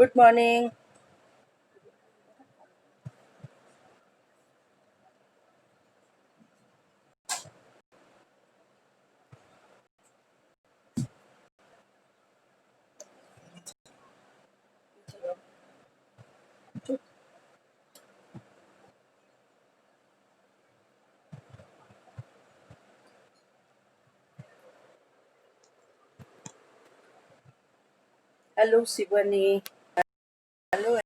Good morning. Hello, Sivani. Hello.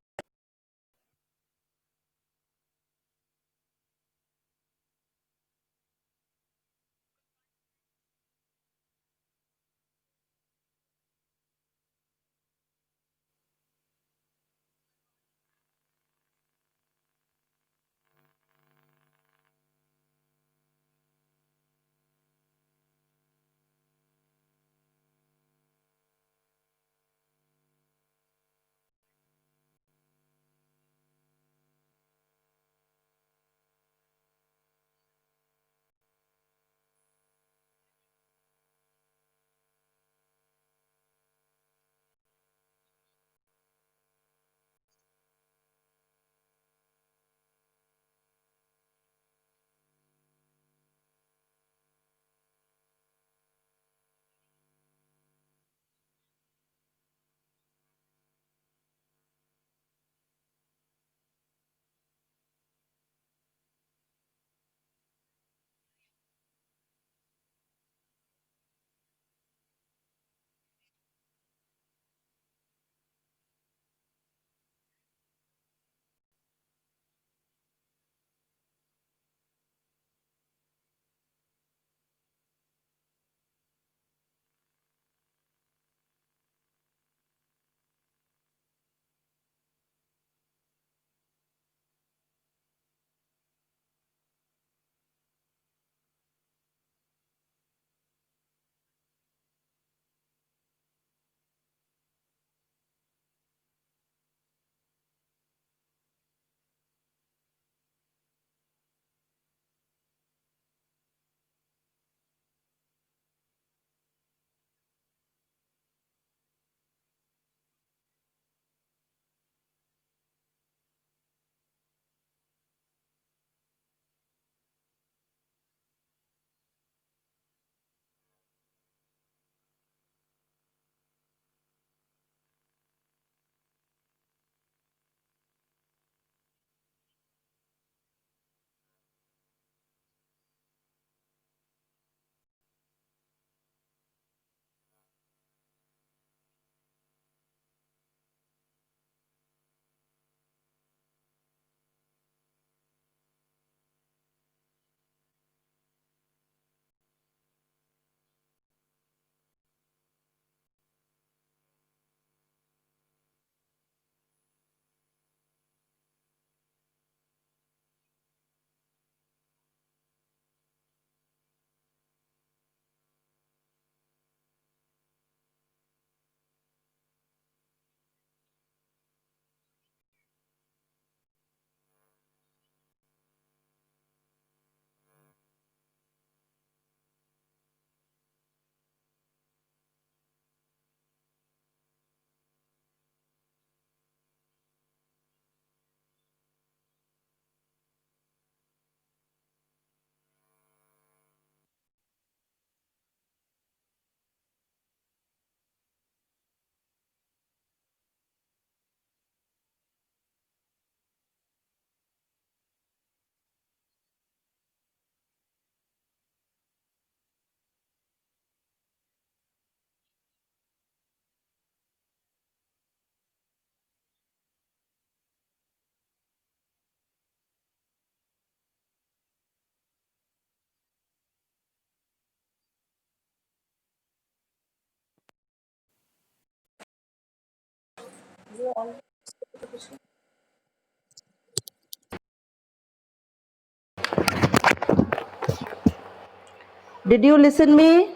Did you listen me?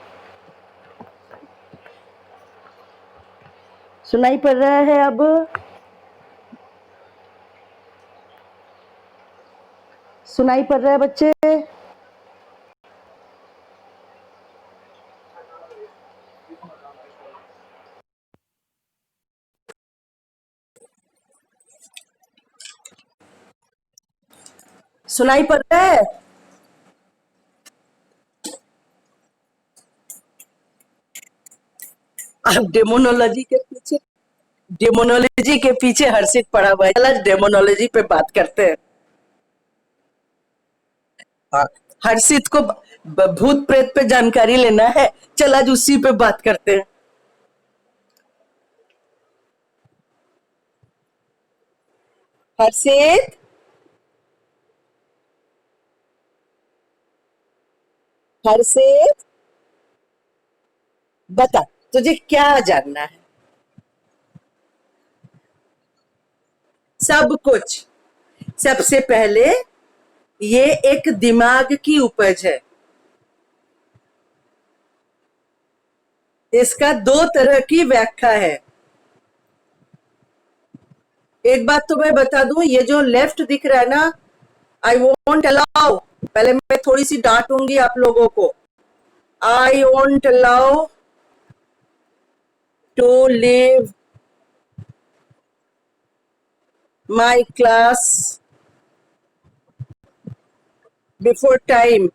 सुनाई पड़ रहा है अब? सुनाई पड़ रहा है बच्चे? सुनाई पड़ रहा है? अब डेमोनोलॉजी के पीछे हर्षित पड़ा हुआ है। चल आज डेमोनोलॉजी पे बात करते हैं। हाँ, हर्षित को भूत प्रेत पे जानकारी लेना है। चल आज उसी पे बात करते हैं। हर्षित, हर्षित, बता, तुझे क्या जानना है? सब कुछ। सबसे पहले, ये एक दिमाग की उपज है। इसका दो तरह की व्याख्या है। एक बात तो मैं बता दूं, ये जो लेफ्ट दिख रहा है ना, आई वोंट अलाउ, पहले मैं थोड़ी सी डांटूंगी आप लोगों को। I won't allow to live my class before time.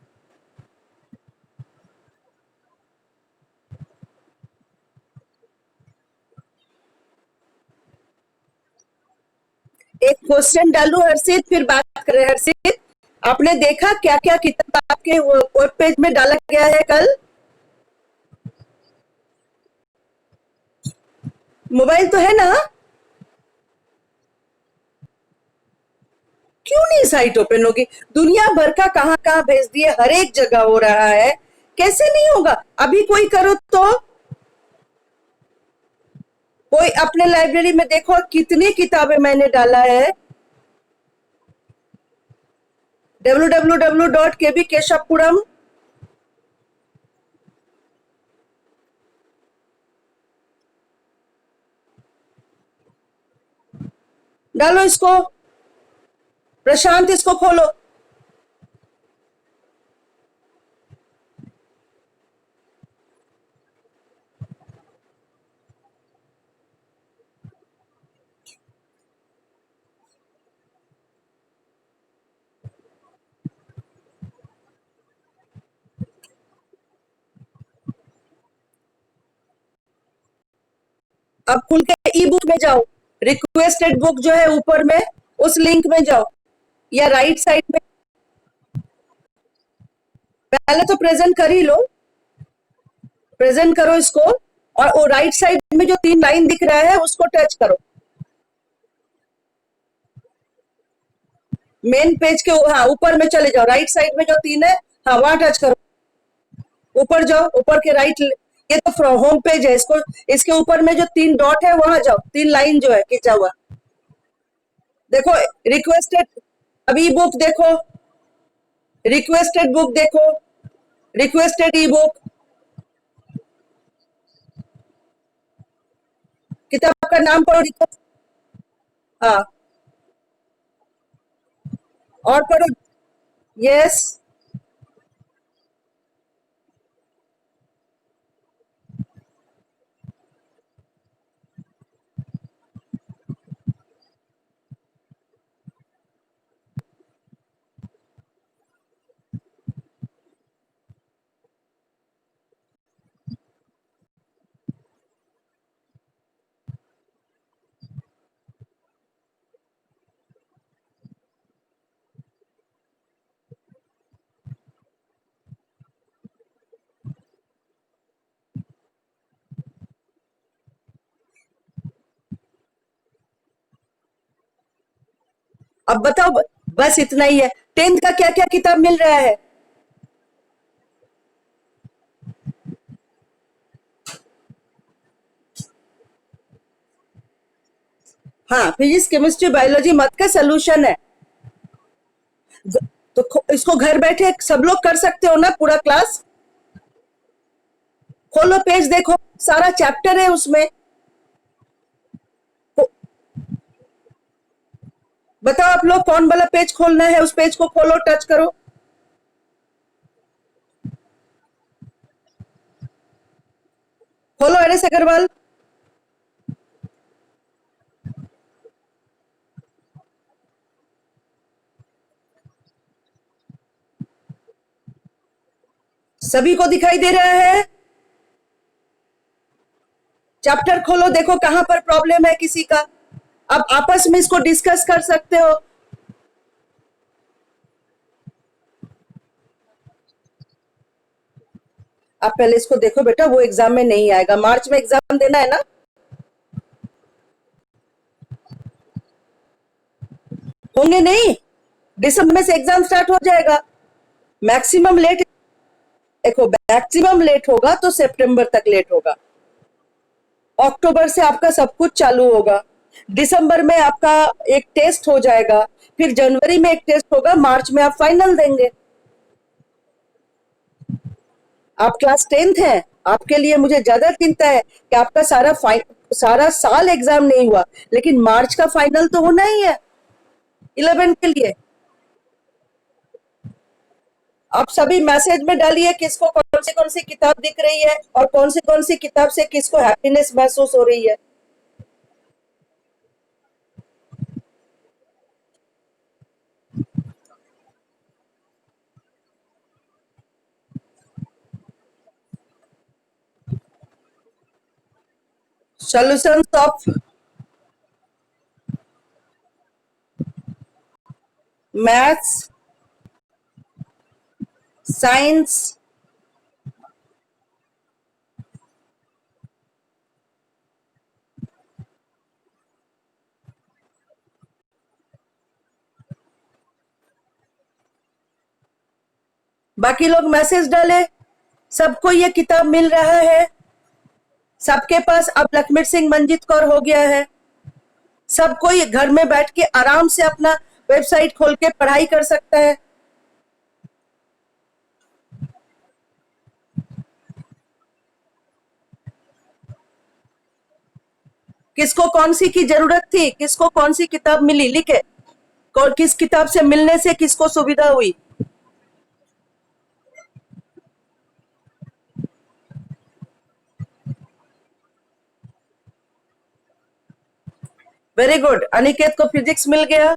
एक क्वेश्चन डालू हर्षित, फिर बात करें। हर्षित, आपने देखा क्या क्या किताब आपके वेब पेज में डाला गया है कल? मोबाइल तो है ना? क्यों नहीं साइट ओपन होगी? दुनिया भर का कहां कहां भेज दिए, हर एक जगह हो रहा है, कैसे नहीं होगा? अभी कोई करो तो। कोई अपने लाइब्रेरी में देखो कितनी किताबें मैंने डाला है। www.kbkeshappuram। डालो इसको। प्रशांत, इसको खोलो। अब खुल के ई बुक में जाओ। रिक्वेस्टेड बुक जो है ऊपर में, उस लिंक में जाओ, या राइट साइड में। पहले तो प्रेजेंट कर ही लो। प्रेजेंट करो इसको, और वो राइट साइड में जो तीन लाइन दिख रहा है उसको टच करो। मेन पेज के हाँ ऊपर में चले जाओ, राइट साइड में जो तीन है, हाँ वहां टच करो। ऊपर जाओ, ऊपर के राइट। ये तो होम पेज है, इसको इसके ऊपर में जो तीन डॉट है वहां जाओ, तीन लाइन जो है खींचा हुआ, देखो। रिक्वेस्टेड, अभी बुक देखो। रिक्वेस्टेड बुक देखो। रिक्वेस्टेड ई बुक। किताब का नाम पढ़ो, रिक्वेस्ट। हाँ, और पढ़ो। यस। अब बताओ, बस इतना ही है? टेंथ का क्या क्या किताब मिल रहा है? हाँ, फिजिक्स केमिस्ट्री बायोलॉजी मत का सोल्यूशन है। तो इसको घर बैठे सब लोग कर सकते हो ना, पूरा क्लास। खोलो पेज, देखो सारा चैप्टर है उसमें। बताओ आप लोग कौन वाला पेज खोलना है, उस पेज को खोलो, टच करो। खोलो एस अग्रवाल। सभी को दिखाई दे रहा है? चैप्टर खोलो, देखो कहां पर प्रॉब्लम है किसी का। अब आपस में इसको डिस्कस कर सकते हो। आप पहले इसको देखो बेटा, वो एग्जाम में नहीं आएगा। मार्च में एग्जाम देना है ना? होंगे नहीं, दिसंबर में से एग्जाम स्टार्ट हो जाएगा। मैक्सिमम लेट, देखो मैक्सिमम लेट होगा तो सितंबर तक लेट होगा। अक्टूबर से आपका सब कुछ चालू होगा। दिसंबर में आपका एक टेस्ट हो जाएगा, फिर जनवरी में एक टेस्ट होगा, मार्च में आप फाइनल देंगे। आप क्लास 10th हैं, आपके लिए मुझे ज्यादा चिंता है कि आपका सारा साल एग्जाम नहीं हुआ, लेकिन मार्च का फाइनल तो होना ही है 11 के लिए। आप सभी मैसेज में डालिए किसको कौन सी किताब दिख रही है और कौन सी किताब से किसको हैप्पीनेस महसूस हो रही है। सॉल्यूशंस ऑफ मैथ्स, साइंस, बाकी लोग मैसेज डाले, सबको ये किताब मिल रहा है। सबके पास अब लखमीर सिंह मंजीत कौर हो गया है। सब कोई घर में बैठ के आराम से अपना वेबसाइट खोल के पढ़ाई कर सकता है। किसको कौन सी की जरूरत थी, किसको कौन सी किताब मिली, लिखे किस किताब से मिलने से किसको सुविधा हुई। वेरी गुड, अनिकेत को फिजिक्स मिल गया।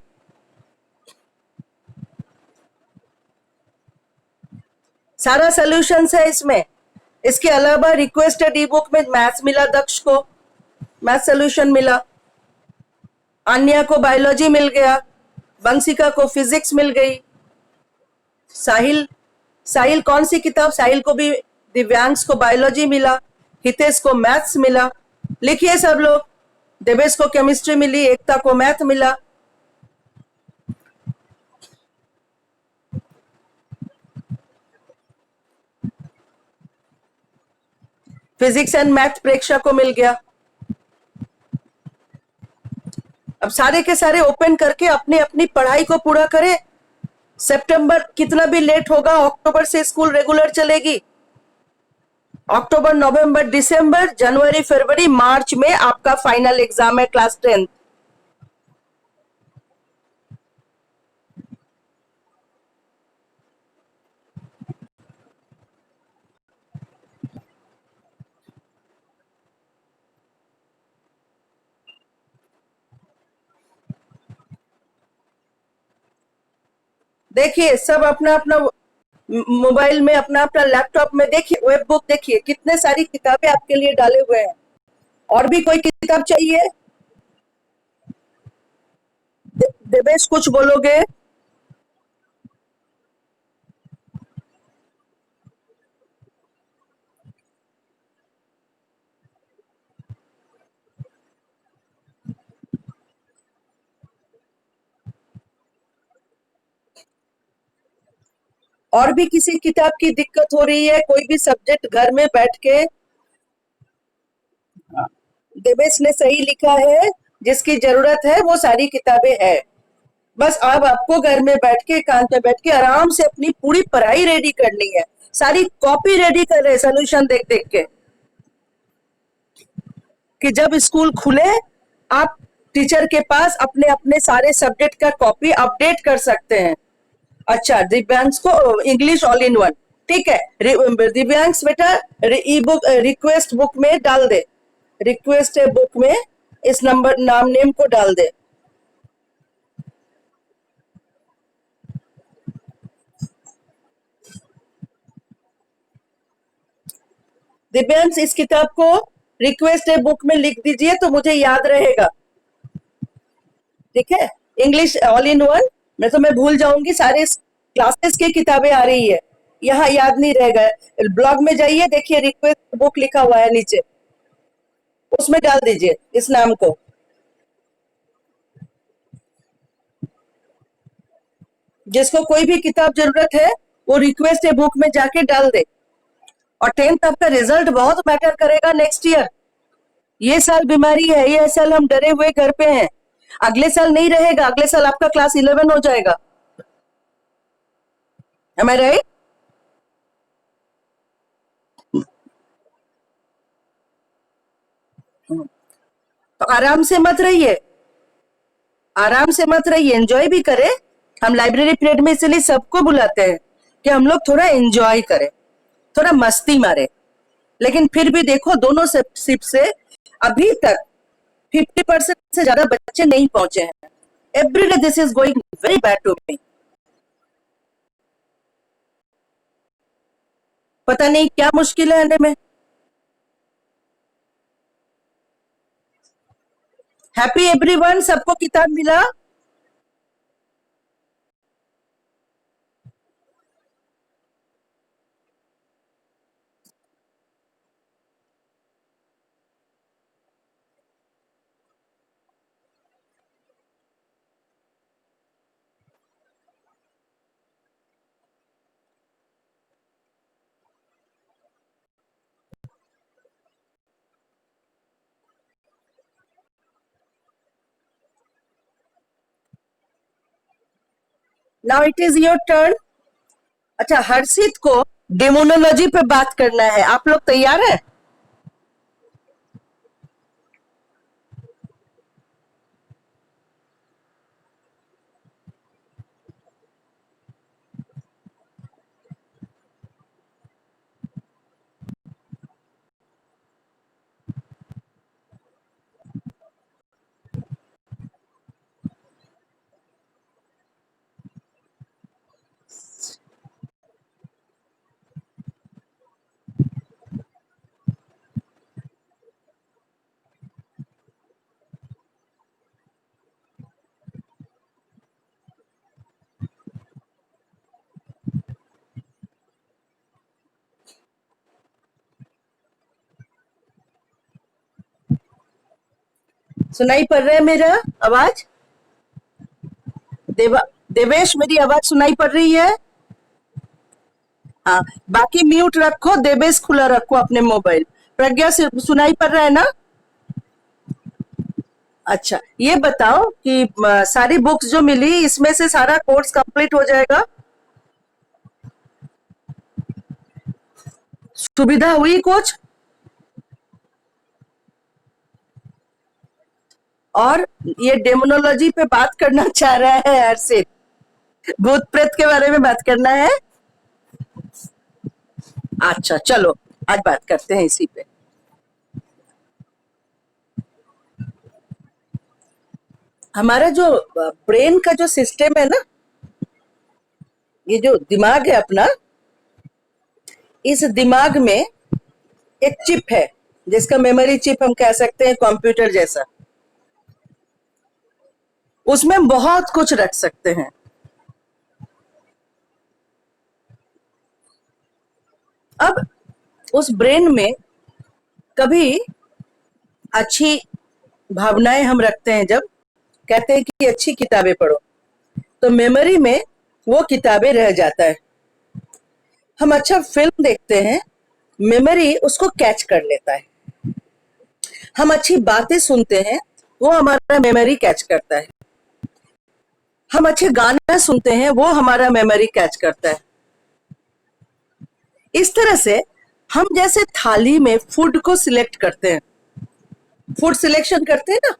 सारा सोल्यूशन है इसमें। इसके अलावा रिक्वेस्टेड ई बुक में मैथ्स मिला, दक्ष को मैथ सोल्यूशन मिला, आन्या को बायोलॉजी मिल गया, बंसिका को फिजिक्स मिल गई। साहिल साहिल कौन सी किताब, साहिल को भी, दिव्यांश को बायोलॉजी मिला, हितेश को मैथ्स मिला। लिखिए सब लोग, देवेश को केमिस्ट्री मिली, एकता को मैथ मिला। फिजिक्स एंड मैथ प्रेक्षा को मिल गया। अब सारे के सारे ओपन करके अपनी अपनी पढ़ाई को पूरा करें। सितंबर कितना भी लेट होगा, अक्टूबर से स्कूल रेगुलर चलेगी। अक्टूबर, नवंबर, दिसंबर, जनवरी, फरवरी, मार्च में आपका फाइनल एग्जाम है क्लास 10। देखिए सब अपना अपना मोबाइल में, अपना अपना लैपटॉप में देखिए, वेब बुक देखिए, कितने सारी किताबें आपके लिए डाले हुए हैं। और भी कोई किताब चाहिए? देवेश कुछ बोलोगे? और भी किसी किताब की दिक्कत हो रही है, कोई भी सब्जेक्ट घर में बैठ के? देवेश ने सही लिखा है, जिसकी जरूरत है वो सारी किताबें है। बस अब आपको घर में बैठ के, एकांत में बैठ के आराम से अपनी पूरी पढ़ाई रेडी करनी है। सारी कॉपी रेडी कर रहे, सोल्यूशन देख देख के, कि जब स्कूल खुले आप टीचर के पास अपने अपने सारे सब्जेक्ट का कॉपी अपडेट कर सकते हैं। अच्छा, दिव्यांश को इंग्लिश ऑल इन वन, ठीक है। दिव्यांश बेटा ई बुक रिक्वेस्ट बुक में डाल दे, रिक्वेस्ट बुक में इस नंबर नाम नेम को डाल दे। दिव्यांश इस किताब को रिक्वेस्ट ए बुक में लिख दीजिए तो मुझे याद रहेगा, ठीक है। इंग्लिश ऑल इन वन, मैं भूल जाऊंगी, सारे क्लासेस की किताबें आ रही है, यहाँ याद नहीं रहेगा। ब्लॉग में जाइए, देखिए रिक्वेस्ट बुक लिखा हुआ है नीचे, उसमें डाल दीजिए इस नाम को। जिसको कोई भी किताब जरूरत है वो रिक्वेस्ट ए बुक में जाके डाल दे। और 10th आपका रिजल्ट बहुत मैटर करेगा नेक्स्ट ईयर। ये साल बीमारी है, ये साल हम डरे हुए घर पे हैं, अगले साल नहीं रहेगा, अगले साल आपका क्लास 11 हो जाएगा। Am I right? तो आराम से मत रहिए, आराम से मत रहिए, एंजॉय भी करें। हम लाइब्रेरी पीरियड में इसलिए सबको बुलाते हैं कि हम लोग थोड़ा एंजॉय करें, थोड़ा मस्ती मारे। लेकिन फिर भी देखो दोनों शिप से अभी तक 50% से ज्यादा बच्चे नहीं पहुंचे हैं। Every day this is going very bad to me. पता नहीं क्या मुश्किल है आने में। हैप्पी एवरीवन, सबको किताब मिला? Now it is your turn. अच्छा, हर्षित को डेमोनोलॉजी पे बात करना है, आप लोग तैयार हैं? सुनाई पड़ रहा है मेरा आवाज? देवेश, मेरी आवाज सुनाई पड़ रही है? हाँ, बाकी म्यूट रखो, देवेश खुला रखो अपने मोबाइल। प्रज्ञा से सुनाई पड़ रहा है ना? अच्छा, ये बताओ कि सारी बुक्स जो मिली इसमें से सारा कोर्स कंप्लीट हो जाएगा? सुविधा हुई कुछ? और ये डेमोनोलॉजी पे बात करना चाह रहा है हर्षित, भूत प्रेत के बारे में बात करना है। अच्छा चलो, आज बात करते हैं इसी पे। हमारा जो ब्रेन का जो सिस्टम है ना, ये जो दिमाग है अपना, इस दिमाग में एक चिप है जिसका मेमोरी चिप हम कह सकते हैं कंप्यूटर जैसा। उसमें बहुत कुछ रख सकते हैं। अब उस ब्रेन में कभी अच्छी भावनाएं हम रखते हैं, जब कहते हैं कि अच्छी किताबें पढ़ो, तो मेमोरी में वो किताबें रह जाता है। हम अच्छा फिल्म देखते हैं, मेमोरी उसको कैच कर लेता है। हम अच्छी बातें सुनते हैं, वो हमारा मेमोरी कैच करता है। हम अच्छे गाना सुनते हैं, वो हमारा मेमोरी कैच करता है। इस तरह से हम जैसे थाली में फूड को सिलेक्ट करते हैं, फूड सिलेक्शन करते हैं ना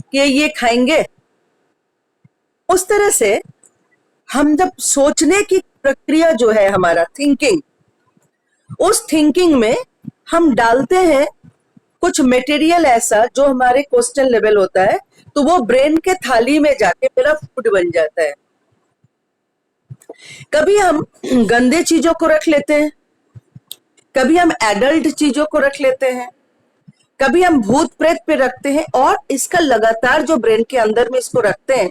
कि ये खाएंगे, उस तरह से हम जब सोचने की प्रक्रिया जो है हमारा थिंकिंग, उस थिंकिंग में हम डालते हैं कुछ मटेरियल ऐसा जो हमारे क्वेश्चन लेवल होता है, तो वो ब्रेन के थाली में जाके मेरा फूड बन जाता है। कभी हम गंदे चीजों को रख लेते हैं, कभी हम एडल्ट चीजों को रख लेते हैं, कभी हम भूत प्रेत पे रखते हैं, और इसका लगातार जो ब्रेन के अंदर में इसको रखते हैं,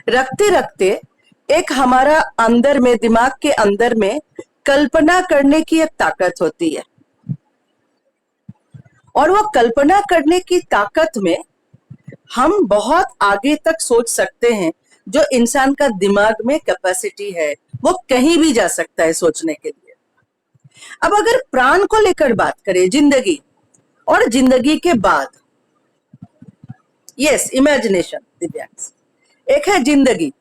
रखते रखते एक हमारा अंदर में, दिमाग के अंदर में कल्पना करने की एक ताकत होती है, और वो कल्पना करने की ताकत में हम बहुत आगे तक सोच सकते हैं। जो इंसान का दिमाग में कैपेसिटी है वो कहीं भी जा सकता है सोचने के लिए। अब अगर प्राण को लेकर बात करें, जिंदगी और जिंदगी के बाद, यस इमेजिनेशन दिव्यांश, एक है जिंदगी,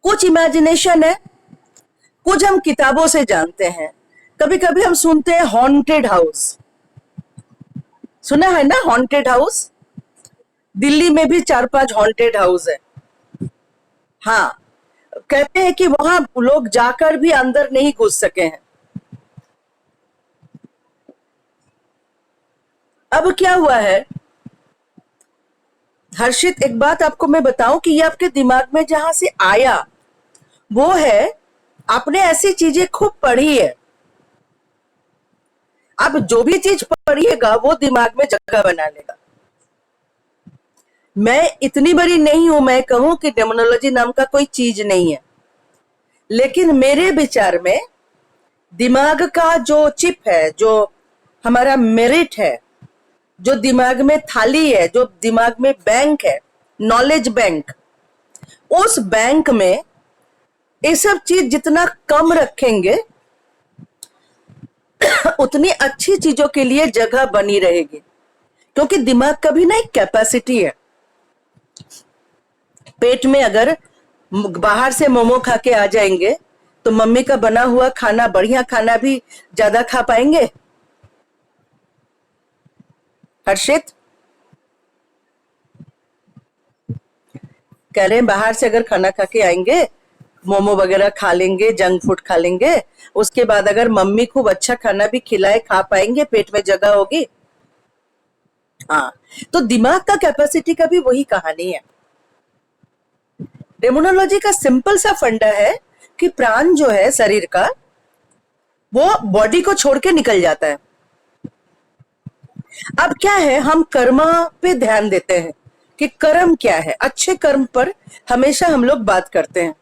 कुछ इमेजिनेशन है, कुछ हम किताबों से जानते हैं। कभी कभी हम सुनते हैं हॉन्टेड हाउस, सुना है ना हॉन्टेड हाउस? दिल्ली में भी 4-5 हॉन्टेड हाउस है। हाँ, कहते हैं कि वहां लोग जाकर भी अंदर नहीं घुस सके हैं। अब क्या हुआ है हर्षित, एक बात आपको मैं बताऊं कि ये आपके दिमाग में जहां से आया वो है, आपने ऐसी चीजें खूब पढ़ी है। आप जो भी चीज पढ़िएगा वो दिमाग में जगह बना लेगा। मैं इतनी बड़ी नहीं हूं मैं कहूं कि डेमोनोलॉजी नाम का कोई चीज नहीं है, लेकिन मेरे विचार में दिमाग का जो चिप है, जो हमारा मेरिट है, जो दिमाग में थाली है, जो दिमाग में बैंक है, नॉलेज बैंक, उस बैंक में ये सब चीज जितना कम रखेंगे उतनी अच्छी चीजों के लिए जगह बनी रहेगी। क्योंकि दिमाग का भी ना एक कैपेसिटी है। पेट में अगर बाहर से मोमो खा के आ जाएंगे तो मम्मी का बना हुआ खाना, बढ़िया खाना भी ज्यादा खा पाएंगे? हर्षित कह रहे हैं बाहर से अगर खाना खा के आएंगे, मोमो वगैरह खा लेंगे, जंक फूड खा लेंगे, उसके बाद अगर मम्मी खूब अच्छा खाना भी खिलाए, खा पाएंगे? पेट में जगह होगी? हाँ, तो दिमाग का कैपेसिटी का भी वही कहानी है। डेमोनोलॉजी का सिंपल सा फंडा है कि प्राण जो है शरीर का, वो बॉडी को छोड़ के निकल जाता है। अब क्या है, हम कर्म पे ध्यान देते हैं कि कर्म क्या है। अच्छे कर्म पर हमेशा हम लोग बात करते हैं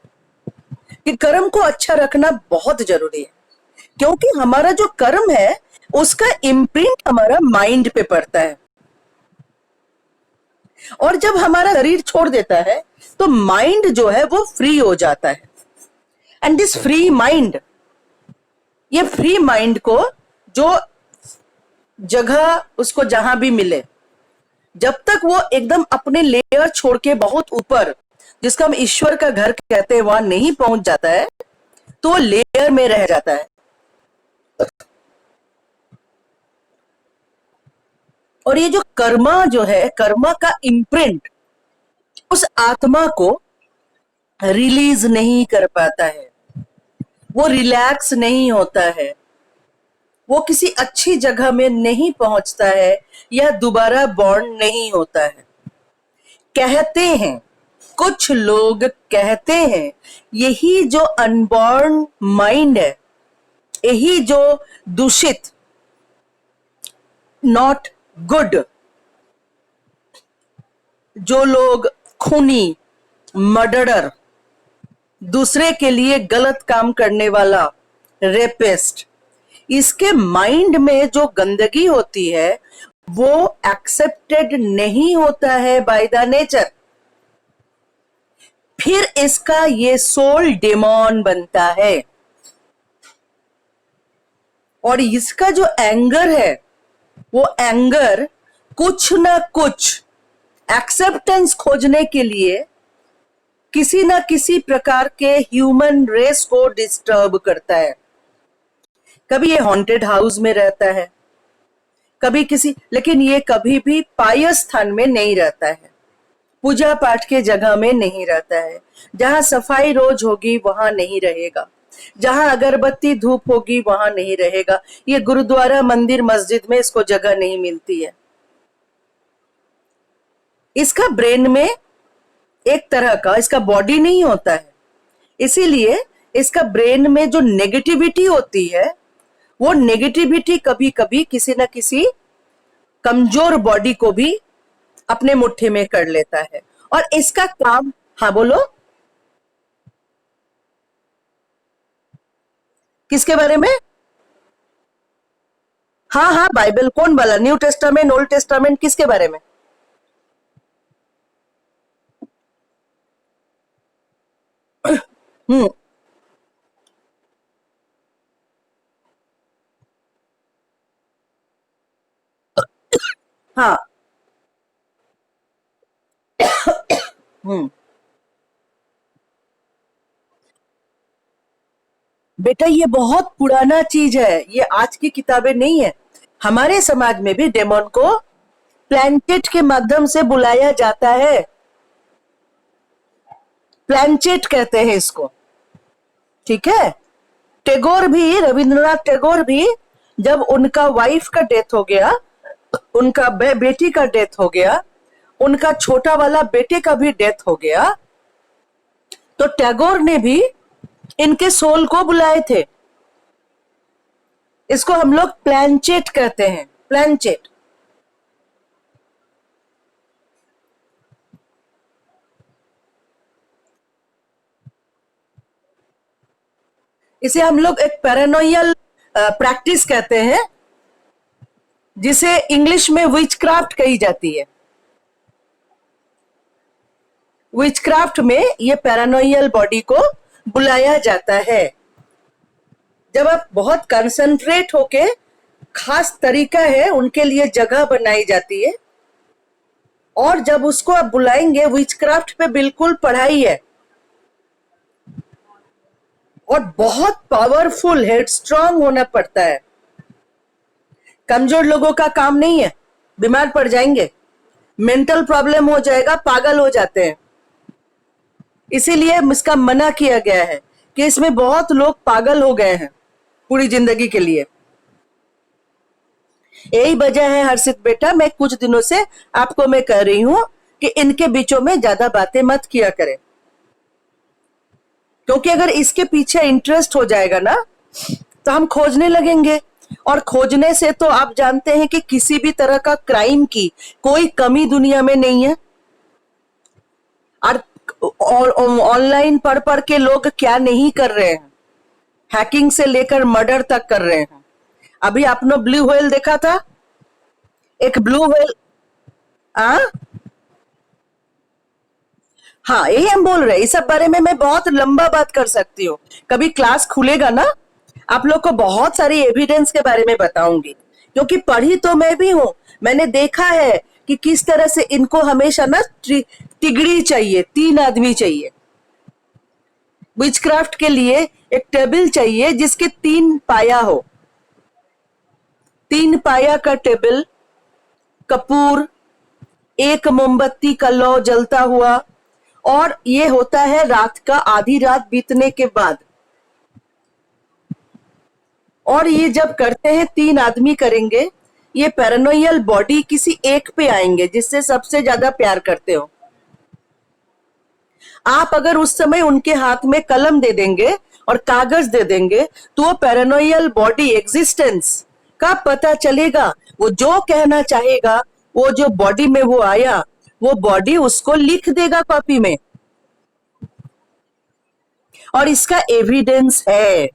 कि कर्म को अच्छा रखना बहुत जरूरी है, क्योंकि हमारा जो कर्म है उसका इम्प्रिंट हमारा माइंड पे पड़ता है, और जब हमारा शरीर छोड़ देता है तो माइंड जो है वो फ्री हो जाता है। एंड दिस फ्री माइंड, ये फ्री माइंड को जो जगह उसको जहां भी मिले, जब तक वो एकदम अपने लेयर छोड़ के बहुत ऊपर, जिसका हम ईश्वर का घर कहते हैं, वहां नहीं पहुंच जाता है तो लेयर में रह जाता है। और ये जो कर्मा जो है, कर्मा का इम्प्रिंट उस आत्मा को रिलीज नहीं कर पाता है, वो रिलैक्स नहीं होता है, वो किसी अच्छी जगह में नहीं पहुंचता है, या दोबारा बॉर्न नहीं होता है। कहते हैं, कुछ लोग कहते हैं, यही जो अनबॉर्न माइंड है, यही जो दूषित, नॉट गुड, जो लोग खूनी, मर्डरर, दूसरे के लिए गलत काम करने वाला, रेपिस्ट, इसके माइंड में जो गंदगी होती है वो एक्सेप्टेड नहीं होता है बाय द नेचर। फिर इसका ये सोल डेमोन बनता है, और इसका जो एंगर है वो एंगर कुछ ना कुछ एक्सेप्टेंस खोजने के लिए किसी ना किसी प्रकार के ह्यूमन रेस को डिस्टर्ब करता है। कभी ये हॉन्टेड हाउस में रहता है, कभी किसी, लेकिन ये कभी भी पायस स्थान में नहीं रहता है, पूजा पाठ के जगह में नहीं रहता है। जहां सफाई रोज होगी वहां नहीं रहेगा, जहां अगरबत्ती धूप होगी वहां नहीं रहेगा। ये गुरुद्वारा, मंदिर, मस्जिद में इसको जगह नहीं मिलती है। इसका ब्रेन में एक तरह का, इसका बॉडी नहीं होता है, इसीलिए इसका ब्रेन में जो नेगेटिविटी होती है वो नेगेटिविटी कभी कभी किसी न किसी कमजोर बॉडी को भी अपने मुट्ठी में कर लेता है, और इसका काम, हाँ बोलो, किसके बारे में? हाँ हाँ, बाइबल कौन बोला? न्यू टेस्टामेंट, ओल्ड टेस्टामेंट, किसके बारे में? हम्म। हाँ। हम्म। बेटा ये बहुत पुराना चीज है, ये आज की किताबें नहीं है। हमारे समाज में भी डेमन को प्लैंचेट के माध्यम से बुलाया जाता है। प्लैंचेट कहते हैं इसको, ठीक है। टैगोर भी, रविंद्रनाथ टैगोर भी, जब उनका वाइफ का डेथ हो गया, उनका बेटी का डेथ हो गया, उनका छोटा वाला बेटे का भी डेथ हो गया, तो टैगोर ने भी इनके सोल को बुलाए थे। इसको हम लोग प्लैंचेट कहते हैं, प्लैंचेट। इसे हम लोग एक पैरानोइयल प्रैक्टिस कहते हैं, जिसे इंग्लिश में विचक्राफ्ट कही जाती है। विचक्राफ्ट में ये पैरानोइयल बॉडी को बुलाया जाता है। जब आप बहुत कंसंट्रेट होके, खास तरीका है उनके लिए जगह बनाई जाती है, और जब उसको आप बुलाएंगे, विचक्राफ्ट पे बिल्कुल पढ़ाई है, और बहुत पावरफुल, हेड स्ट्रांग होना पड़ता है। कमजोर लोगों का काम नहीं है, बीमार पड़ जाएंगे, मेंटल प्रॉब्लम हो जाएगा, पागल हो जाते हैं। इसीलिए इसका मना किया गया है कि इसमें बहुत लोग पागल हो गए हैं पूरी जिंदगी के लिए। यही वजह है हर्षित बेटा, मैं कुछ दिनों से आपको मैं कह रही हूं कि इनके बीचों में ज्यादा बातें मत किया करें, क्योंकि अगर इसके पीछे इंटरेस्ट हो जाएगा ना, तो हम खोजने लगेंगे, और खोजने से तो आप जानते हैं कि किसी भी तरह का क्राइम की कोई कमी दुनिया में नहीं है। और ऑनलाइन पढ़ पढ़ के लोग क्या नहीं कर रहे हैं, हैकिंग से लेकर मर्डर तक कर रहे हैं। अभी आपने ब्लू व्हेल देखा था? एक ब्लू व्हेल, हाँ हाँ, यही हम बोल रहे हैं। इस सब बारे में मैं बहुत लंबा बात कर सकती हूँ, कभी क्लास खुलेगा ना, आप लोग को बहुत सारी एविडेंस के बारे में बताऊंगी, क्योंकि पढ़ी तो मैं भी हूँ। मैंने देखा है कि किस तरह से इनको हमेशा ना तिगड़ी चाहिए, 3 आदमी चाहिए। विचक्राफ्ट के लिए एक टेबल चाहिए जिसके 3 पाया हो, 3 पाया का टेबल, कपूर, एक मोमबत्ती का लौ जलता हुआ, और ये होता है रात का, आधी रात बीतने के बाद। और ये जब करते हैं, 3 आदमी करेंगे, ये पैरानोइयल बॉडी किसी एक पे आएंगे जिससे सबसे ज्यादा प्यार करते हो। आप अगर उस समय उनके हाथ में कलम दे देंगे और कागज दे देंगे, तो वो पैरानोइयल बॉडी एग्जिस्टेंस का पता चलेगा। वो जो कहना चाहेगा, वो जो बॉडी में वो आया, वो बॉडी उसको लिख देगा कॉपी में। और इसका एविडेंस है,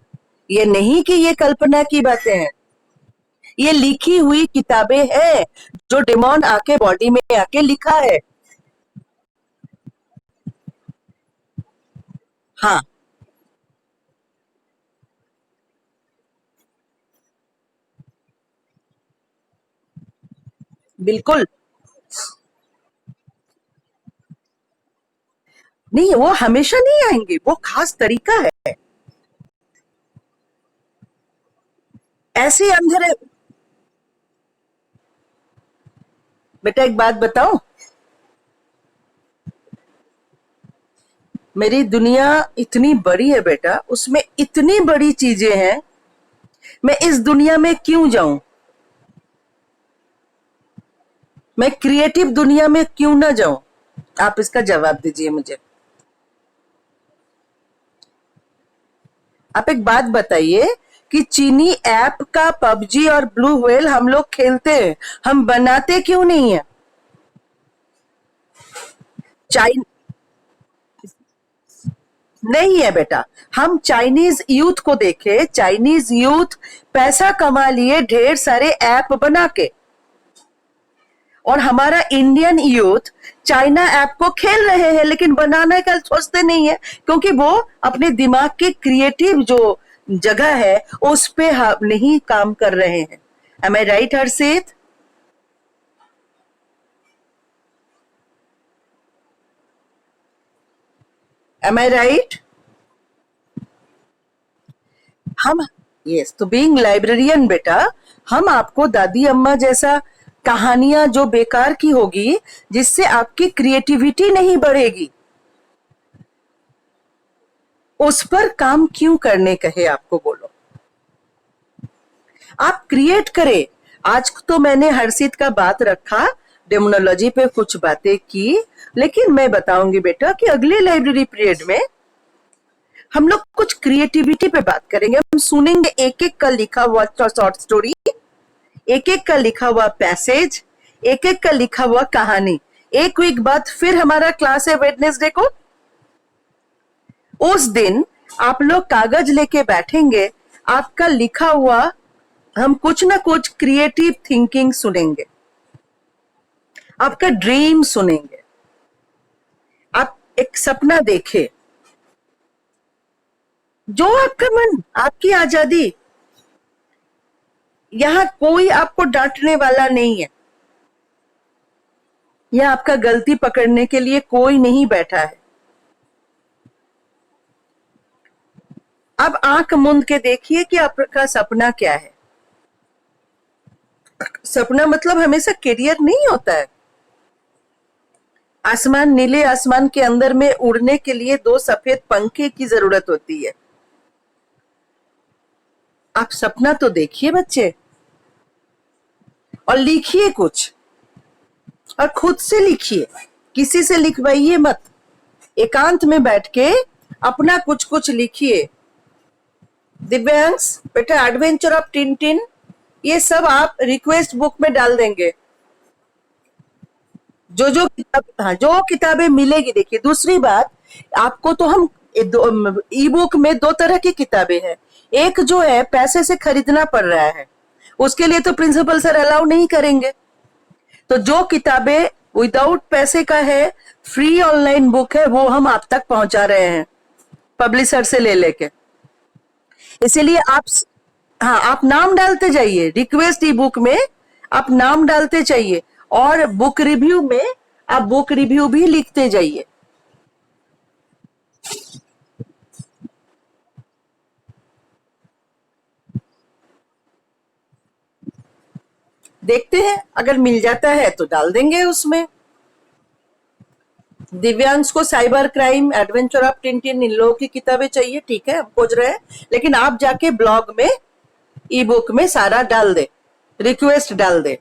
ये नहीं कि ये कल्पना की बातें हैं, ये लिखी हुई किताबें हैं जो डेमोन आके बॉडी में आके लिखा है। हाँ बिल्कुल। नहीं, वो हमेशा नहीं आएंगे, वो खास तरीका है। ऐसे अंधेरे, बेटा एक बात बताऊं, मेरी दुनिया इतनी बड़ी है बेटा, उसमें इतनी बड़ी चीजें हैं, मैं इस दुनिया में क्यों जाऊं? मैं क्रिएटिव दुनिया में क्यों ना जाऊं? आप इसका जवाब दीजिए मुझे। आप एक बात बताइए कि चीनी ऐप का पबजी और ब्लू व्हेल हम लोग खेलते हैं, हम बनाते क्यों नहीं है? चाइन नहीं है बेटा। हम चाइनीज यूथ को देखे, चाइनीज यूथ पैसा कमा लिए ढेर सारे ऐप बना के, और हमारा इंडियन यूथ चाइना ऐप को खेल रहे हैं लेकिन बनाने का सोचते नहीं है, क्योंकि वो अपने दिमाग के क्रिएटिव जो जगह है उस पे नहीं काम कर रहे हैं। एम आई राइट हर्षित? एम आई राइट? हम यस, तो बीइंग लाइब्रेरियन बेटा, हम आपको दादी अम्मा जैसा कहानियां जो बेकार की होगी, जिससे आपकी क्रिएटिविटी नहीं बढ़ेगी, उस पर काम क्यों करने कहे आपको, बोलो। आप क्रिएट करें। आज तो मैंने हर्षित का बात रखा, डेमोनोलॉजी पे कुछ बातें की, लेकिन मैं बताऊंगी बेटा कि अगले लाइब्रेरी पीरियड में हम लोग कुछ क्रिएटिविटी पे बात करेंगे। हम सुनेंगे एक एक का लिखा हुआ शॉर्ट स्टोरी, एक एक का लिखा हुआ पैसेज, एक एक का लिखा हुआ कहानी। एक वीक बाद फिर हमारा क्लास है वेडनेसडे को। उस दिन आप लोग कागज लेके बैठेंगे, आपका लिखा हुआ हम कुछ ना कुछ क्रिएटिव थिंकिंग सुनेंगे, आपका ड्रीम सुनेंगे। आप एक सपना देखे, जो आपका मन, आपकी आजादी, यहां कोई आपको डांटने वाला नहीं है, यहां आपका गलती पकड़ने के लिए कोई नहीं बैठा है। अब आंख मूंद के देखिए कि आपका सपना क्या है। सपना मतलब हमेशा करियर नहीं होता है। आसमान, नीले आसमान के अंदर में उड़ने के लिए दो सफेद पंखे की जरूरत होती है। आप सपना तो देखिए बच्चे, और लिखिए कुछ, और खुद से लिखिए, किसी से लिखवाइए मत। एकांत में बैठ के अपना कुछ कुछ लिखिए। दिव्यांश बेटा, एडवेंचर ऑफ टिनटिन, ये सब आप रिक्वेस्ट बुक में डाल देंगे। जो किताब, हाँ, जो किताबें मिलेगी। देखिए दूसरी बात, आपको तो हम ई बुक में दो तरह की किताबें हैं। एक जो है पैसे से खरीदना पड़ रहा है, उसके लिए तो प्रिंसिपल सर अलाउ नहीं करेंगे। तो जो किताबें विदाउट पैसे का है, फ्री ऑनलाइन बुक है, वो हम आप तक पहुंचा रहे हैं पब्लिशर से ले लेके। इसीलिए आप, हाँ, आप नाम डालते जाइए रिक्वेस्ट ई बुक में, आप नाम डालते जाइए, और बुक रिव्यू में आप बुक रिव्यू भी लिखते जाइए। देखते हैं, अगर मिल जाता है तो डाल देंगे उसमें। दिव्यांश को cyber crime, adventure of Tintin, इन लोगों की किताबें चाहिए, ठीक है, हम खोज रहे हैं। लेकिन आप जाके ब्लॉग में, ई बुक में सारा डाल दे, रिक्वेस्ट डाल दे।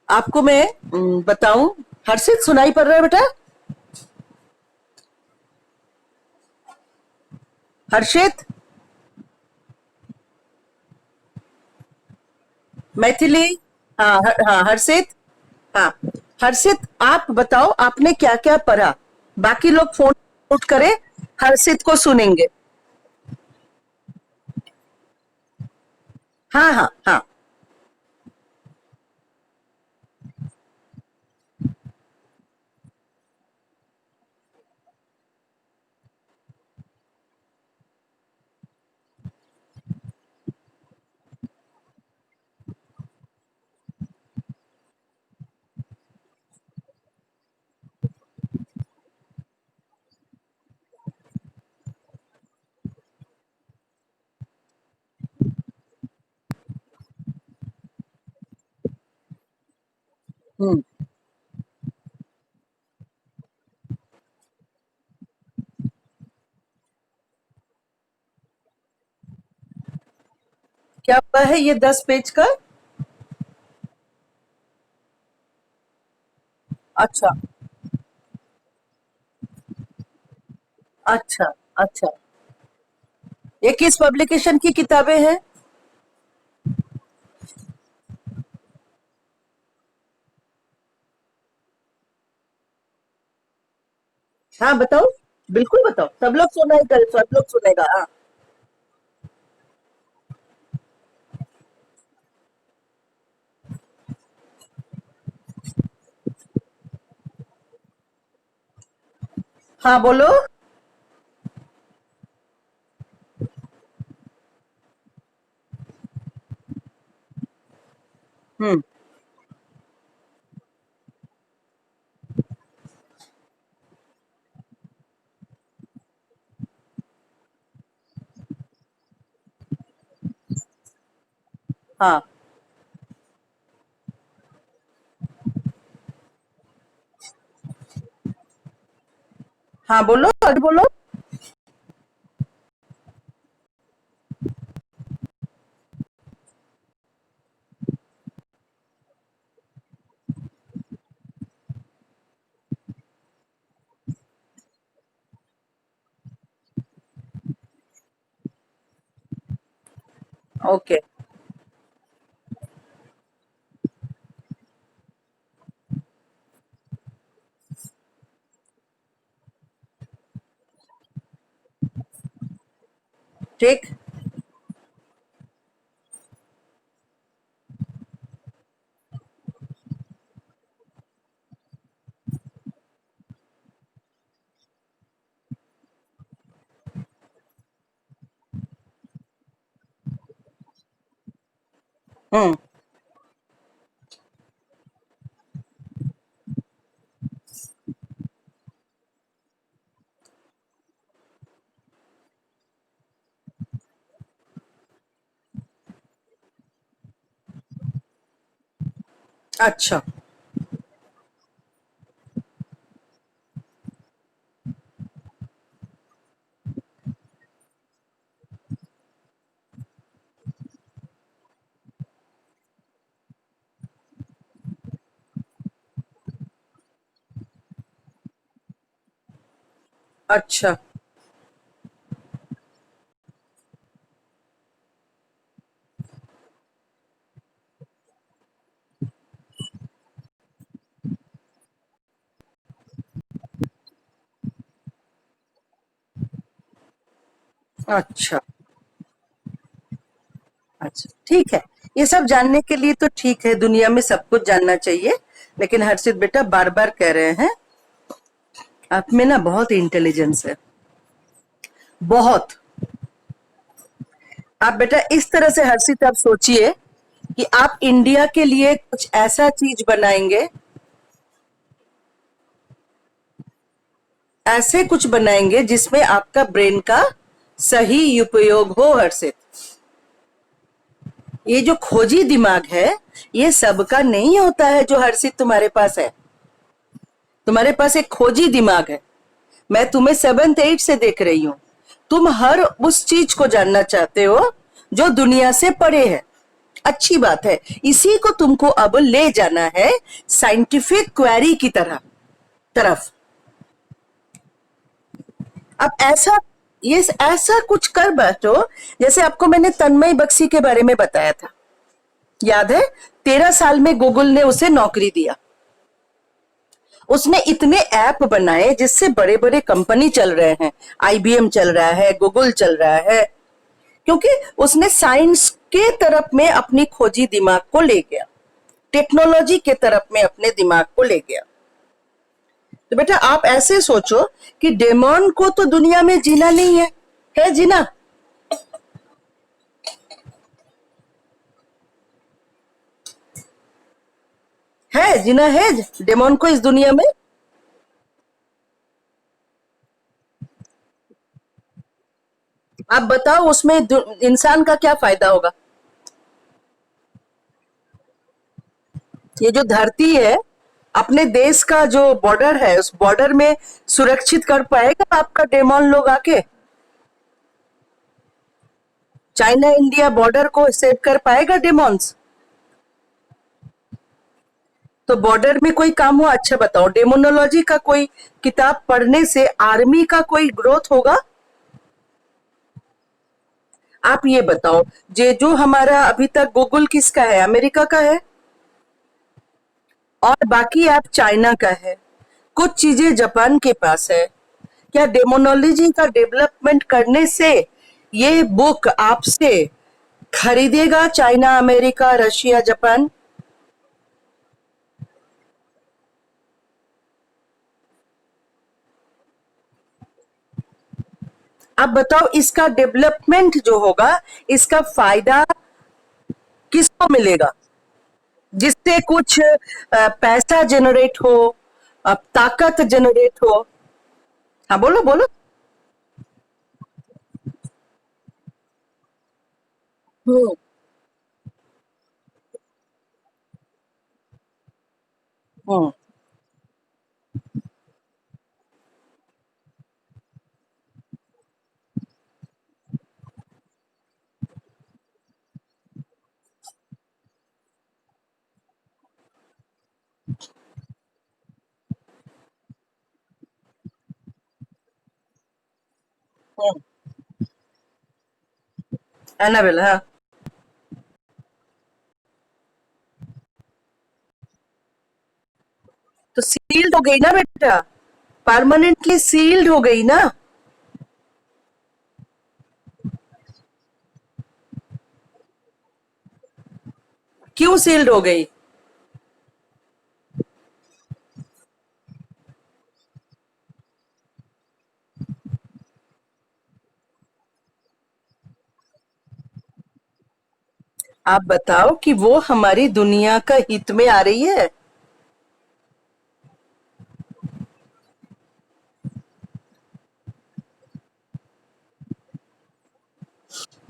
आपको मैं बताऊं, हर्षित सुनाई पड़ रहा है बेटा? हर्षित, मैथिली, हाँ हाँ हर्षित, हाँ हर्षित, आप बताओ आपने क्या क्या पढ़ा। बाकी लोग फोन उठ करे, हर्षित को सुनेंगे। हाँ हाँ हाँ। हम्म। क्या हुआ है ये 10 पेज का? अच्छा। अच्छा। अच्छा, ये किस पब्लिकेशन की किताबें हैं? हाँ बताओ, बिल्कुल बताओ, सब लोग सुनेगा, सब लोग सुनेगा। हाँ। हाँ बोलो। हम्म। हाँ। हाँ बोलो, और बोलो। ओके। ठीक। हम्म। अच्छा। अच्छा। अच्छा। अच्छा, ठीक है। ये सब जानने के लिए तो ठीक है, दुनिया में सब कुछ जानना चाहिए। लेकिन हर्षित बेटा, बार बार कह रहे हैं, आप में ना बहुत इंटेलिजेंस है, बहुत। आप बेटा इस तरह से हर्षित आप सोचिए कि आप इंडिया के लिए कुछ ऐसा चीज बनाएंगे, ऐसे कुछ बनाएंगे जिसमें आपका ब्रेन का सही उपयोग हो हर्षित। ये जो खोजी दिमाग है, ये सबका नहीं होता है जो हर्षित तुम्हारे पास है। तुम्हारे पास एक खोजी दिमाग है। मैं तुम्हें 7th 8th से देख रही हूं। तुम हर उस चीज को जानना चाहते हो जो दुनिया से परे है। अच्छी बात है। इसी को तुमको अब ले जाना है साइंटिफिक क्वेरी की तरफ। अब ऐसा कुछ कर बैठो, जैसे आपको मैंने तन्मय बख्शी के बारे में बताया था, याद है? 13 साल में गूगल ने उसे नौकरी दिया। उसने इतने ऐप बनाए जिससे बड़े बड़े कंपनी चल रहे हैं। आईबीएम चल रहा है, गूगल चल रहा है, क्योंकि उसने साइंस के तरफ में अपनी खोजी दिमाग को ले गया, टेक्नोलॉजी के तरफ में अपने दिमाग को ले गया। तो बेटा आप ऐसे सोचो कि डेमोन को तो दुनिया में जीना नहीं है, है जीना? है जीना है डेमोन को इस दुनिया में? आप बताओ उसमें इंसान का क्या फायदा होगा? ये जो धरती है, अपने देश का जो बॉर्डर है, उस बॉर्डर में सुरक्षित कर पाएगा आपका डेमोन लोग आके? चाइना इंडिया बॉर्डर को सेव कर पाएगा डेमोन्स? तो बॉर्डर में कोई काम हुआ? अच्छा बताओ, डेमोनोलॉजी का कोई किताब पढ़ने से आर्मी का कोई ग्रोथ होगा? आप ये बताओ, जे जो हमारा अभी तक गूगल किसका है? अमेरिका का है, और बाकी ऐप चाइना का है, कुछ चीजें जापान के पास है। क्या डेमोनोलॉजी का डेवलपमेंट करने से ये बुक आपसे खरीदेगा चाइना, अमेरिका, रशिया, जापान? आप बताओ, इसका डेवलपमेंट जो होगा, इसका फायदा किसको मिलेगा? जिससे कुछ पैसा जनरेट हो, ताकत जनरेट हो। हाँ, बोलो बोलो। हम्म। हम्म। हम्म। एनाबेल, हाँ। तो सील्ड हो गई ना बेटा, परमानेंटली सील्ड हो गई ना। क्यों सील्ड हो गई? आप बताओ कि वो हमारी दुनिया का हित में आ रही है?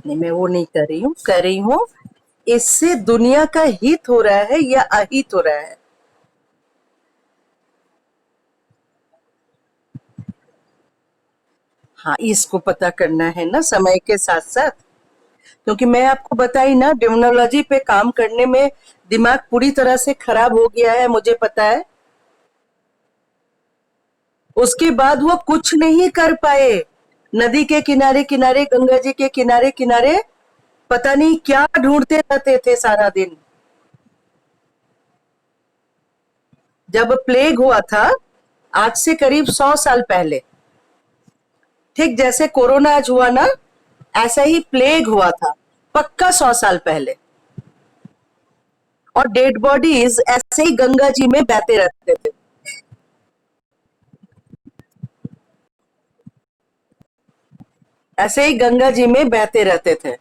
नहीं, मैं वो नहीं कर रही हूँ, कर रही हूँ इससे दुनिया का हित हो रहा है या अहित हो रहा है? हाँ, इसको पता करना है ना समय के साथ साथ। क्योंकि मैं आपको बताई ना, डेमोनोलॉजी पे काम करने में दिमाग पूरी तरह से खराब हो गया है, मुझे पता है। उसके बाद वो कुछ नहीं कर पाए। नदी के किनारे किनारे, गंगा जी के किनारे किनारे पता नहीं क्या ढूंढते रहते थे सारा दिन। जब प्लेग हुआ था, आज से करीब 100 साल पहले, ठीक जैसे कोरोना आज हुआ ना, ऐसा ही प्लेग हुआ था, पक्का 100 साल पहले। और डेड बॉडीज ऐसे ही गंगा जी में बहते रहते थे। ऐसे ही गंगा जी में बहते रहते थे।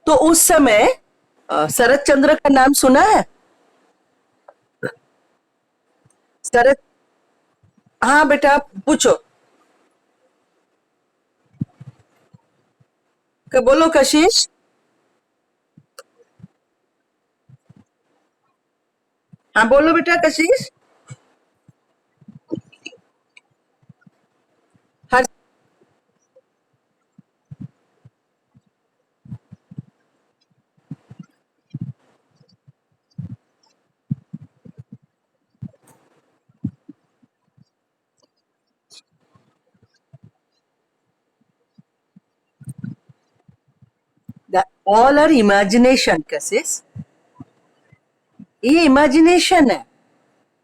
तो उस समय शरद चंद्र का नाम सुना है? शरद, हाँ बेटा, पूछो। बोलो कशिश। हाँ, बोलो बेटा कशिश। हर ऑल आर इमेजिनेशन कशिश, ये इमेजिनेशन है।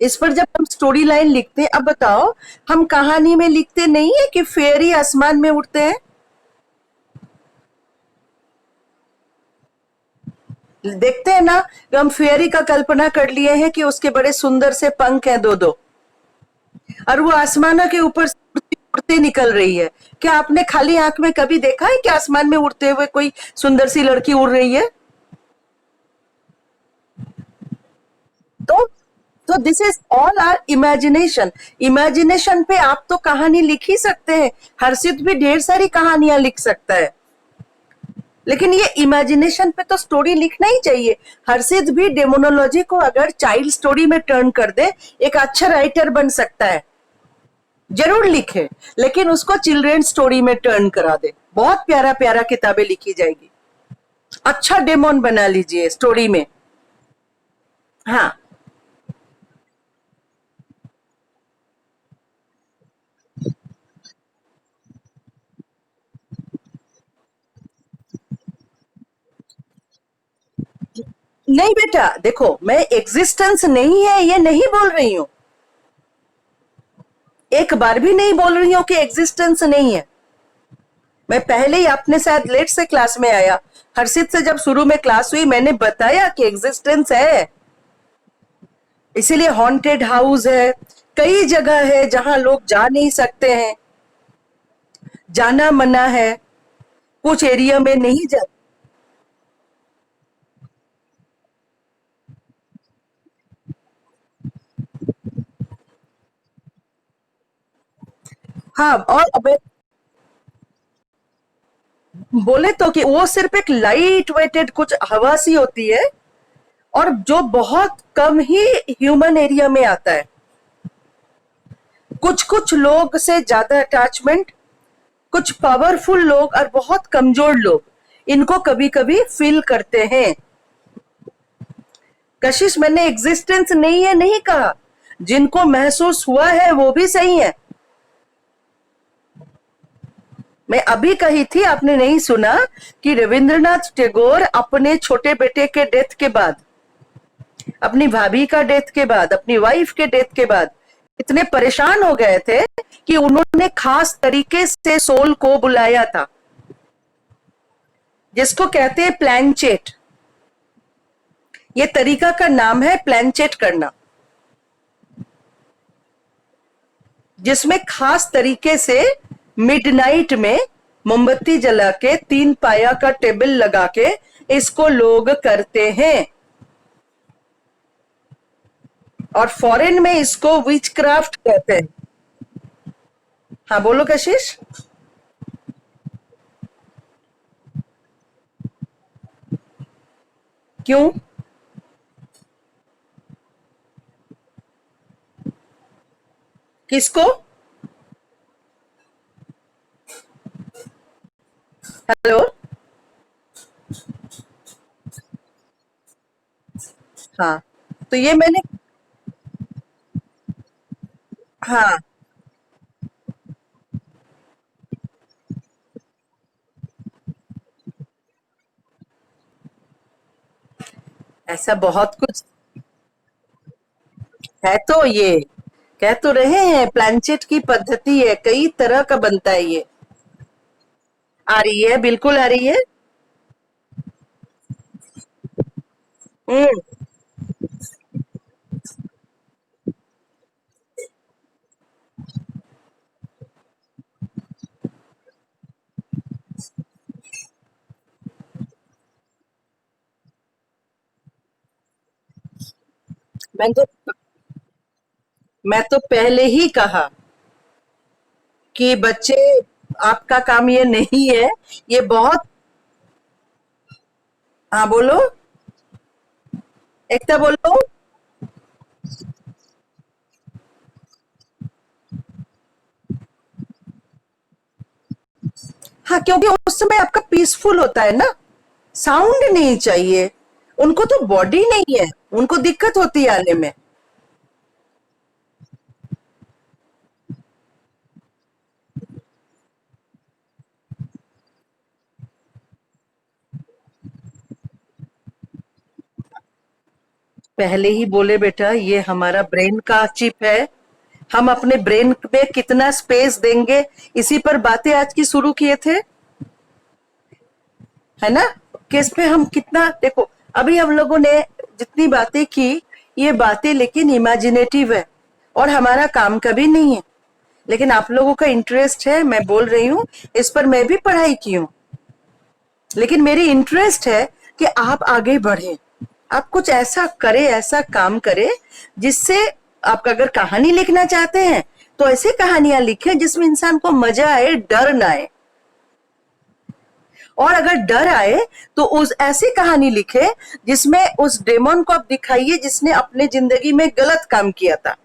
इस पर जब हम स्टोरी लाइन लिखते हैं, अब बताओ, हम कहानी में लिखते नहीं है कि फेरी आसमान में उड़ते हैं? देखते हैं ना कि हम फेरी का कल्पना कर लिए हैं कि उसके बड़े सुंदर से पंख हैं, दो दो, और वो आसमानों के ऊपर से उड़ती उड़ती निकल रही है। क्या आपने खाली आंख में कभी देखा है कि आसमान में उड़ते हुए कोई सुंदर सी लड़की उड़ रही है? तो तो this is all our imagination. Imagination पे आप तो कहानी लिख ही सकते हैं, हर्षित भी ढेर सारी कहानियां लिख सकता है, लेकिन ये इमेजिनेशन पे तो स्टोरी लिखना ही चाहिए। हर्षित भी डेमोनोलॉजी को अगर चाइल्ड स्टोरी में टर्न कर दे, एक अच्छा राइटर बन सकता है। जरूर लिखे, लेकिन उसको चिल्ड्रन स्टोरी में टर्न करा दे, बहुत प्यारा प्यारा किताबें लिखी जाएगी। अच्छा डेमोन बना लीजिए स्टोरी में। हाँ, नहीं बेटा, देखो मैं एग्जिस्टेंस नहीं है ये नहीं बोल रही हूं, एक बार भी नहीं बोल रही हूं कि एग्जिस्टेंस नहीं है। मैं पहले ही, आपने शायद लेट से क्लास में आया, हर्षित से जब शुरू में क्लास हुई मैंने बताया कि एग्जिस्टेंस है, इसीलिए हॉन्टेड हाउस है, कई जगह है जहां लोग जा नहीं सकते हैं, जाना मना है, कुछ एरिया में नहीं जा। हाँ, और अब बोले तो कि वो सिर्फ एक लाइट वेटेड कुछ हवा सी होती है, और जो बहुत कम ही ह्यूमन एरिया में आता है। कुछ कुछ लोग से ज्यादा अटैचमेंट, कुछ पावरफुल लोग और बहुत कमजोर लोग इनको कभी कभी फील करते हैं। कशिश, मैंने एग्जिस्टेंस नहीं है नहीं कहा, जिनको महसूस हुआ है वो भी सही है। मैं अभी कही थी, आपने नहीं सुना, कि रविंद्रनाथ टैगोर अपने छोटे बेटे के डेथ के बाद, अपनी भाभी का डेथ के बाद, अपनी वाइफ के डेथ के बाद इतने परेशान हो गए थे कि उन्होंने खास तरीके से सोल को बुलाया था, जिसको कहते हैं प्लैंचेट। ये तरीका का नाम है प्लैंचेट करना, जिसमें खास तरीके से मिडनाइट में मोमबत्ती जला के 3 पाया का टेबल लगा के इसको लोग करते हैं, और फॉरेन में इसको विचक्राफ्ट कहते हैं। हाँ बोलो कशिश। क्यों? किसको? हेलो। हाँ, तो ये मैंने, हाँ, ऐसा बहुत कुछ है। तो ये कह तो रहे हैं, प्लानचेट की पद्धति है, कई तरह का बनता है ये। आ रही है, बिल्कुल आ रही है। हम्म। मैं तो मैं तो पहले ही कहा कि बच्चे, आपका काम ये नहीं है, ये बहुत। हाँ बोलो, एकता बोलो। हाँ, क्योंकि उस समय आपका पीसफुल होता है ना, साउंड नहीं चाहिए। उनको तो बॉडी नहीं है, उनको दिक्कत होती है आने में। पहले ही बोले बेटा, ये हमारा ब्रेन का चिप है, हम अपने ब्रेन में कितना स्पेस देंगे, इसी पर बातें आज की शुरू किए थे, है ना? किस पे हम कितना, देखो अभी हम लोगों ने जितनी बातें की, ये बातें लेकिन इमेजिनेटिव है और हमारा काम कभी नहीं है, लेकिन आप लोगों का इंटरेस्ट है, मैं बोल रही हूँ, इस पर मैं भी पढ़ाई की हूँ, लेकिन मेरी इंटरेस्ट है कि आप आगे बढ़े, आप कुछ ऐसा करें, ऐसा काम करें जिससे, आप अगर कहानी लिखना चाहते हैं तो ऐसे कहानियां लिखें जिसमें इंसान को मजा आए, डर ना आए, और अगर डर आए तो उस ऐसी कहानी लिखे जिसमें उस डेमन को आप दिखाइए जिसने अपने जिंदगी में गलत काम किया था।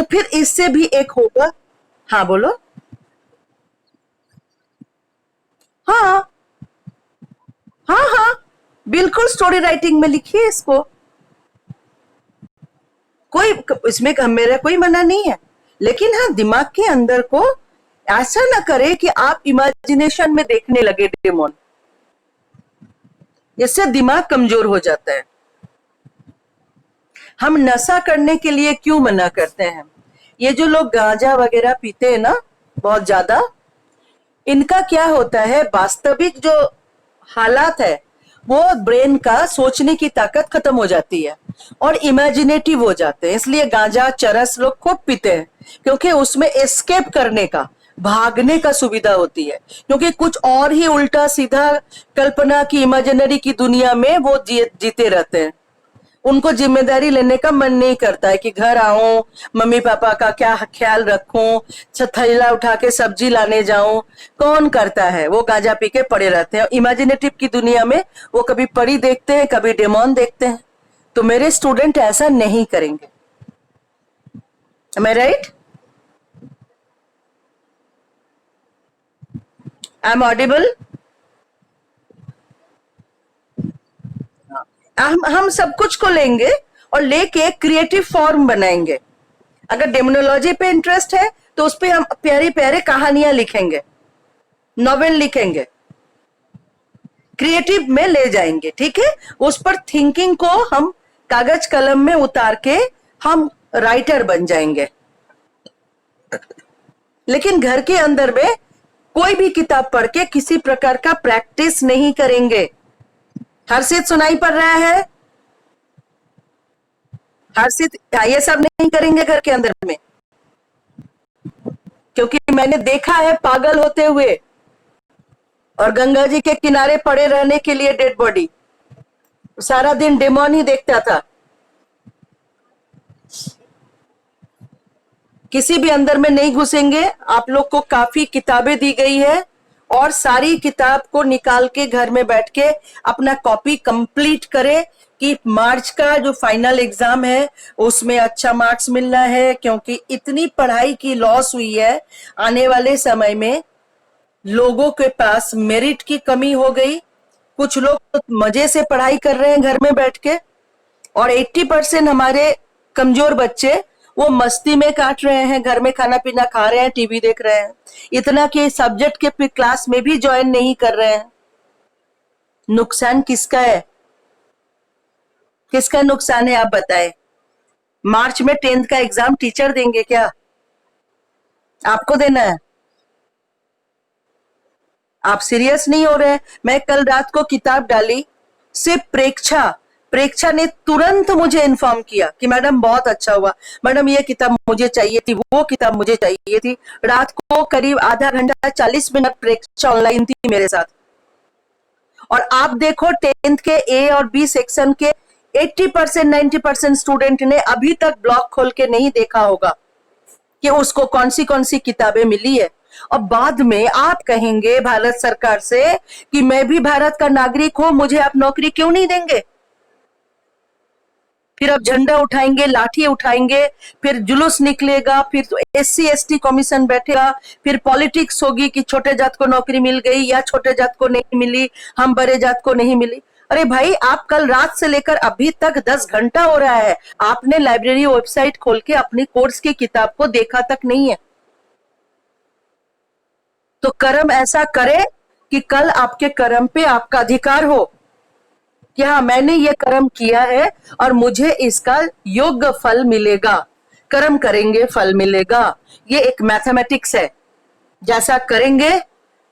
तो फिर इससे भी एक होगा। हाँ बोलो। हाँ हाँ हाँ, बिल्कुल स्टोरी राइटिंग में लिखिए इसको। कोई इसमें मेरा कोई मना नहीं है, लेकिन हाँ दिमाग के अंदर को ऐसा ना करे कि आप इमेजिनेशन में देखने लगे डेमोन। इससे दिमाग कमजोर हो जाता है। हम नशा करने के लिए क्यों मना करते हैं? ये जो लोग गांजा वगैरह पीते हैं ना बहुत ज्यादा, इनका क्या होता है, वास्तविक जो हालात है वो ब्रेन का सोचने की ताकत खत्म हो जाती है और इमेजिनेटिव हो जाते हैं। इसलिए गांजा चरस लोग खूब पीते हैं, क्योंकि उसमें एस्केप करने का, भागने का सुविधा होती है। क्योंकि कुछ और ही उल्टा सीधा कल्पना की इमेजिनरी की दुनिया में वो जीते रहते हैं। उनको जिम्मेदारी लेने का मन नहीं करता है कि घर आऊं, मम्मी पापा का क्या ख्याल रखूं, थैला उठा के सब्जी लाने जाऊं। कौन करता है? वो गांजा पी के पड़े रहते हैं इमेजिनेटिव की दुनिया में। वो कभी परी देखते हैं, कभी डेमोन देखते हैं। तो मेरे स्टूडेंट ऐसा नहीं करेंगे। Am I right? I'm audible? हम सब कुछ को लेंगे और लेके क्रिएटिव फॉर्म बनाएंगे। अगर डेमोनोलॉजी पे इंटरेस्ट है तो उस पे हम प्यारी प्यारे कहानियां लिखेंगे, नॉवेल लिखेंगे, क्रिएटिव में ले जाएंगे। ठीक है, उस पर थिंकिंग को हम कागज कलम में उतार के हम राइटर बन जाएंगे। लेकिन घर के अंदर में कोई भी किताब पढ़ के किसी प्रकार का प्रैक्टिस नहीं करेंगे। हर्षित सुनाई पड़ रहा है? हर्षित, ये सब नहीं करेंगे घर के अंदर में, क्योंकि मैंने देखा है पागल होते हुए और गंगा जी के किनारे पड़े रहने के लिए डेड बॉडी, सारा दिन डेमोन ही देखता था। किसी भी अंदर में नहीं घुसेंगे। आप लोग को काफी किताबें दी गई है और सारी किताब को निकाल के घर में बैठ के अपना कॉपी कंप्लीट करें कि मार्च का जो फाइनल एग्जाम है उसमें अच्छा मार्क्स मिलना है। क्योंकि इतनी पढ़ाई की लॉस हुई है, आने वाले समय में लोगों के पास मेरिट की कमी हो गई। कुछ लोग तो मजे से पढ़ाई कर रहे हैं घर में बैठ के, और 80% हमारे कमजोर बच्चे वो मस्ती में काट रहे हैं, घर में खाना पीना खा रहे हैं, टीवी देख रहे हैं, इतना कि सब्जेक्ट के क्लास में भी ज्वाइन नहीं कर रहे हैं। नुकसान किसका है? किसका नुकसान है आप बताएं? मार्च में 10th का एग्जाम टीचर देंगे क्या? आपको देना है? आप सीरियस नहीं हो रहे हैं। मैं कल रात को किताब डाली, सिर्फ प्रेक्षा, प्रेक्षा ने तुरंत मुझे इन्फॉर्म किया कि मैडम बहुत अच्छा हुआ, मैडम ये किताब मुझे चाहिए थी, वो किताब मुझे चाहिए थी। रात को करीब आधा घंटा 40 मिनट प्रेक्षा ऑनलाइन थी मेरे साथ। और आप देखो 10th के ए और बी सेक्शन के 80% 90% स्टूडेंट ने अभी तक ब्लॉग खोल के नहीं देखा होगा कि उसको कौन सी किताबें मिली है। और बाद में आप कहेंगे भारत सरकार से कि मैं भी भारत का नागरिक हूं, मुझे आप नौकरी क्यों नहीं देंगे? फिर अब झंडा उठाएंगे, लाठी उठाएंगे, फिर जुलूस निकलेगा, फिर तो SC ST कमीशन बैठेगा, फिर पॉलिटिक्स होगी कि छोटे जात को नौकरी मिल गई या छोटे जात को नहीं मिली, हम बड़े जात को नहीं मिली। अरे भाई, आप कल रात से लेकर अभी तक 10 घंटा हो रहा है, आपने लाइब्रेरी वेबसाइट खोल के अपनी कोर्स की किताब को देखा तक नहीं है। तो कर्म ऐसा करे कि कल आपके कर्म पे आपका अधिकार हो कि हाँ मैंने ये कर्म किया है और मुझे इसका योग्य फल मिलेगा। कर्म करेंगे फल मिलेगा, ये एक मैथमेटिक्स है। जैसा करेंगे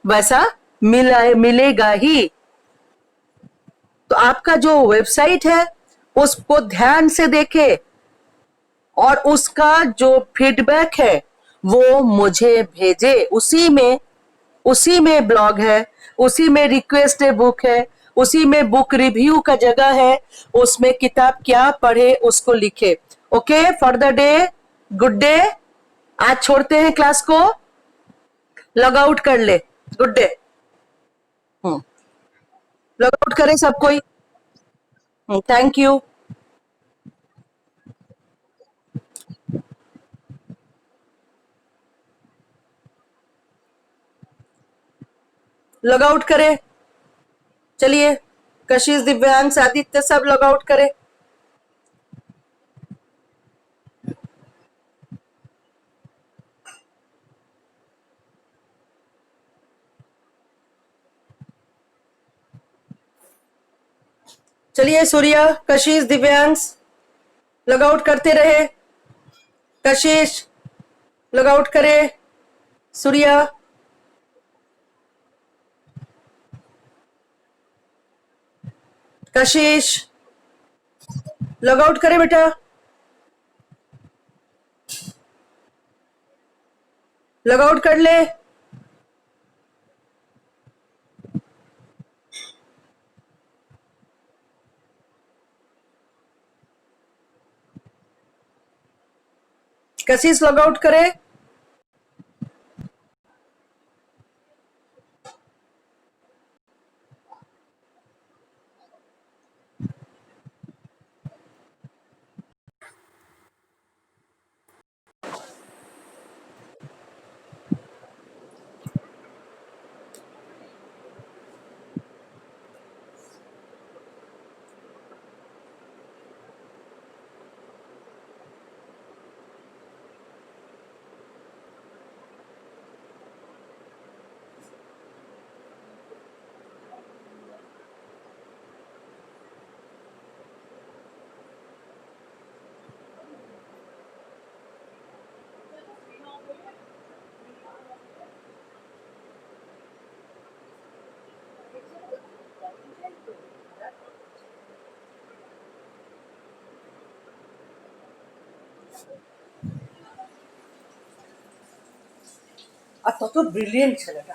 वैसा मिलेगा ही। तो आपका जो वेबसाइट है उसको ध्यान से देखे और उसका जो फीडबैक है वो मुझे भेजे। उसी में ब्लॉग है, उसी में रिक्वेस्ट बुक है, उसी में बुक रिव्यू का जगह है, उसमें किताब क्या पढ़े उसको लिखे। Okay, for the day, good day. आज छोड़ते हैं क्लास को, लॉग आउट कर ले। Good day. लॉग आउट करे सब कोई। Thank you. लॉग आउट करे। चलिए कशिश, दिव्यांश, आदित्य सब लॉग आउट करे। चलिए सूर्या, कशिश, दिव्यांश लॉग आउट करते रहे। कशिश लॉग आउट करे। सूर्या, कशिश लॉग आउट करे बेटा। लॉग आउट कर ले। कशिश लॉग आउट करे। আর তত ব্রিলিয়েন্ট ছেলেটা,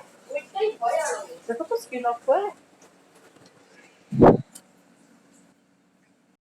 দেখো তো স্কিন অফ করে।